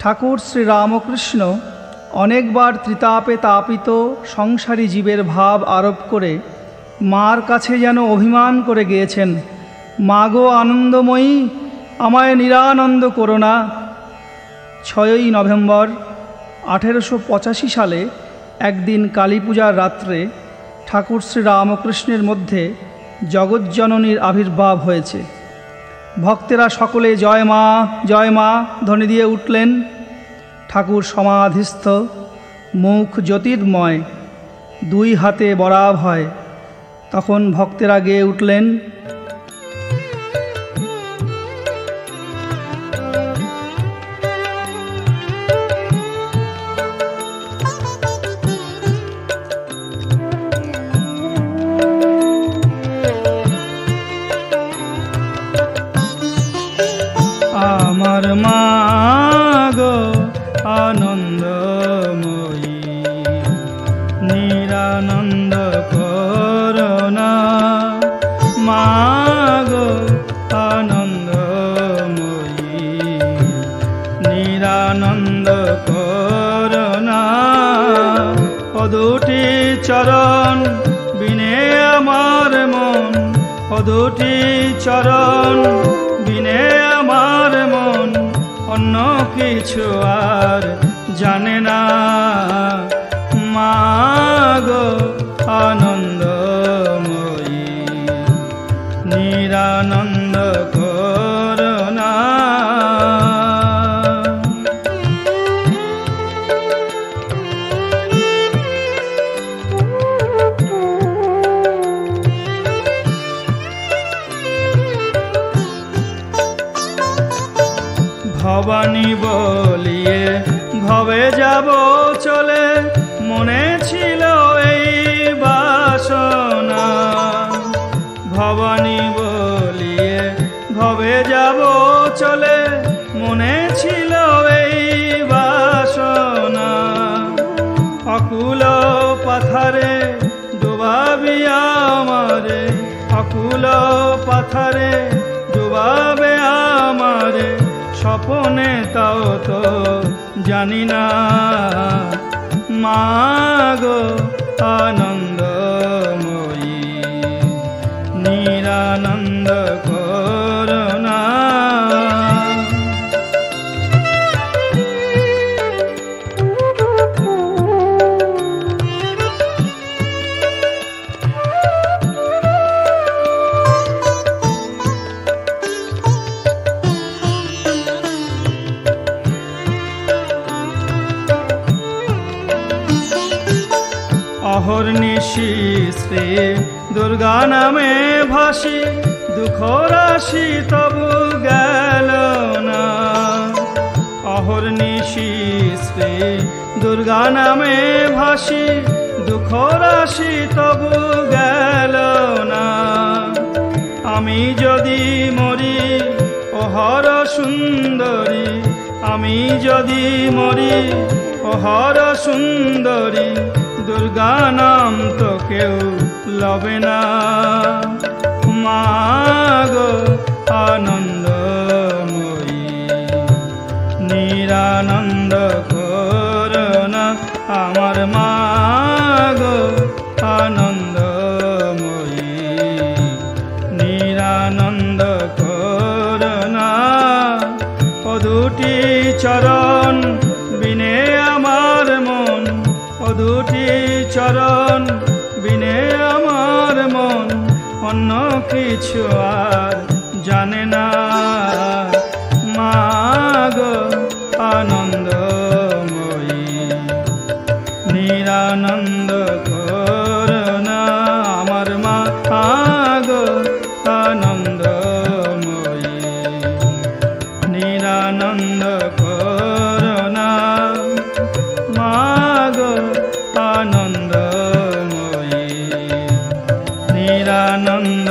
ঠাকুর শ্রীরামকৃষ্ণ অনেকবার ত্রিতাপে তাপিত সংসারী জীবের ভাব আরোপ করে মার কাছে যেন অভিমান করে গিয়েছেন, মা গো আনন্দময়ী, আমায় নিরানন্দ করো না। 6ই নভেম্বর 1885 সালে একদিন কালী পূজার রাত্রে ঠাকুর শ্রীরামকৃষ্ণের মধ্যে জগজ্জননীর আবির্ভাব হয়েছে। ভক্তেরা সকলে জয় মা ধ্বনি দিয়ে উঠলেন। ঠাকুর সমাধিস্থ, মুখ জ্যোতির্ময়, 2 হাতে বরাভয়। তখন ভক্তেরা গেয়ে উঠলেন, আমার মা গো আনন্দময়ী, নিরানন্দ করুণা। মা গো আনন্দময়ী, নিরানন্দ করুণা। দুটি চরণ বিনে আমার মন, দুটি চরণ বিনে আমার মন অন্য কিছু আর জানে না। মা গো আনন্দময়ী, নিরানন্দ করুণা। ভবানী বলিয়ে ভবে যাব চলে, মনে ছিল এই বাসনা। ভবানী বলিয়ে ভবে যাব চলে, মনে ছিল এই বাসনা। অকুল পাথারে ডুবাবি আমারে, অকুল পাথারে ডুবাবে আমারে, স্বপনে তাও তো জানি না। মা গো আনন্দময়ী, নিরানন্দ করুণা। অহর্নিশি শ্রী দুর্গা নামে ভাসি, দুঃখ রাশি তবু গেল না। অহর্নিশি শ্রী দুর্গা নামে ভাসি, দুঃখ রাশি তবু গেল না। আমি যদি মরি ওহর সুন্দরী, আমি যদি মরি ওহর সুন্দরী, দুর্গা নাম তো কেউ লবে না। মা গো আনন্দময়ী, নিরানন্দ করুণা। আমার মা গো আনন্দময়ী, নিরানন্দ করুণা। ও দুটি চরণ বিনে আমার মন, ও দুটি চরণ বিনে আমার মন অন্য কিছু আর জানে না। মা গো আনন্দময়ী, নিরানন্দ করুণা। আমার মা গো আনন্দময়ী, নিরানন্দ করুণা। মা গো আনন্দময়ী, নিরানন্দ